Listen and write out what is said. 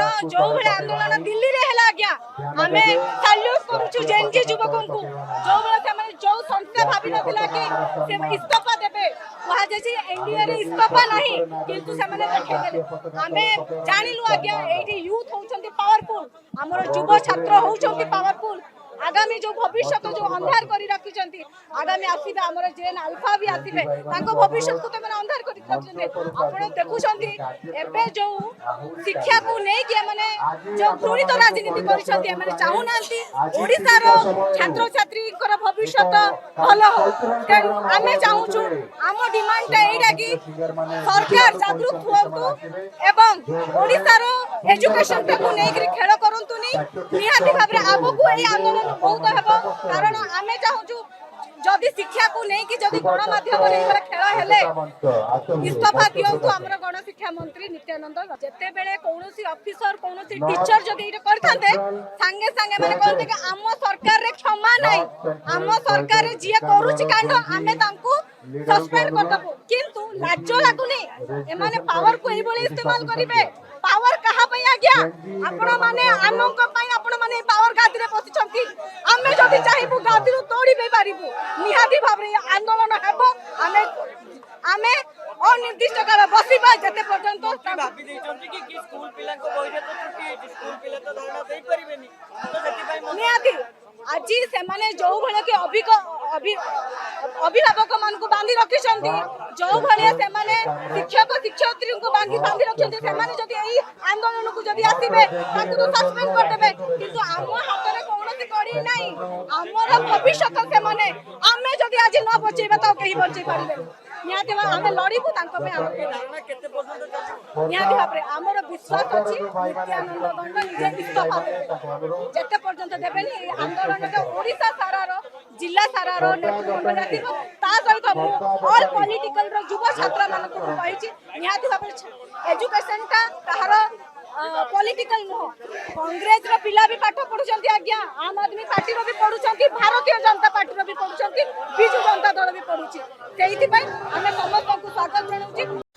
आपण जो भले आंदोलन दिल्ली रे हैला गया आमे सैल्यूट करूछु जेनजी युवकों को जो भले से माने जो संस्था भाबी नथिला कि से इस्तीफा देबे वहा जे एनडीए रे इस्तीफा नहीं किंतु से माने देखे देले आमे जानिलु आज्ञा एठी यूथ होचंती पावरफुल हमर युवा छात्र होचंती पावरफुल आगामी जो भविष्य जो अंधार करी रखिछंती आगामी आसीबे हमर जेन अल्फा भी आसीबे तांको भविष्य को त माने अंधार करी रखिछंती आपण देखुछंती एबे जो शिक्षा को नै कि माने जो घृणित राजनीति करिछंती माने चाहू नांती ओडिसा रो छात्र छात्री कर भविष्य भलो हो तेणु आमे चाहूछु आम डिमांड ता एटा कि सरकार जागरूक हुअंतु एवं ओडिसा रो एजुकेशन को नै कि खेल करंतुनी निहाती भाबरे आगो एई आंदोलन बहुत हेबो कारण आमे चाहूछु जदि शिक्षा को नै कि जदि गणमाध्यम रे खेल हेले इस्तीफा दियंतु हमर गण शिक्षा मंत्री नित्यानंद जते बेले कोनोसी ऑफिसर कोनोसी टीचर जदि इटा करथांते संगे संगे माने कहते कि आम सरकार रे क्षमा नै आम सरकार रे जिए करूची कांड आमे तांकू सस्पेंड कर दबो किंतु लाजो लागुनी ए माने पावर को एई बोली इस्तेमाल करिवे पावर कहा पई आ गया आपण माने आमको पई आपण माने पावर गादी रे बसिछंती आमे जदि चाहिबु गादी रो तोड़ी बे पारिबु निहाती भाबरे आंदोलन हेबो आमे अनिर्दिष्ट काल बसिबा जते पर्यंत भाबी देछंती कि स्कूल पिला को बहिरे तो छुट्टी स्कूल पिला तो धरना देई परिबेनी तो सेति पई निहाती आज से माने जो भले के अभिभावक मान को बांधी रखिछंती जो भले से माने शिक्षक शिक्षयित्री को बांधी रखिछंती से माने जदि एई आंदोलन को जदि आसीबे ताकू तो सस्पेंड कर देबे किंतु हम हाथ रे कोनोसी करी नाही हमर भविष्य से माने आमे जदि आज न बचेबे तो केही बचै परिबे निहाती आमे लड़ीबू तांको पे आमे धारणा केते पर्यंत चली निहाती भाबरे हमर विश्वास अछि नित्यानंद दंड निजे इस्तीफा जते पर्यंत देबेनी आंदोलन के ओडिसा सारारो जिला सारारो नेतृत्व जातिबो ता सहित ऑल पॉलिटिकल रो युवा छात्र मान को कहिछि निहाती भाबरे एजुकेशन का कहार पॉलिटिकल नुह कांग्रेस रो पिला भी पाठ पढुचंती आज्ञा आम आदमी पार्टी रो भी पढुचंती भारतीय जनता पार्टी रो भी पढुचंती बिजू जनता दल भी पढुची सेहिति पई हमें समस्त को स्वागत जणाउची।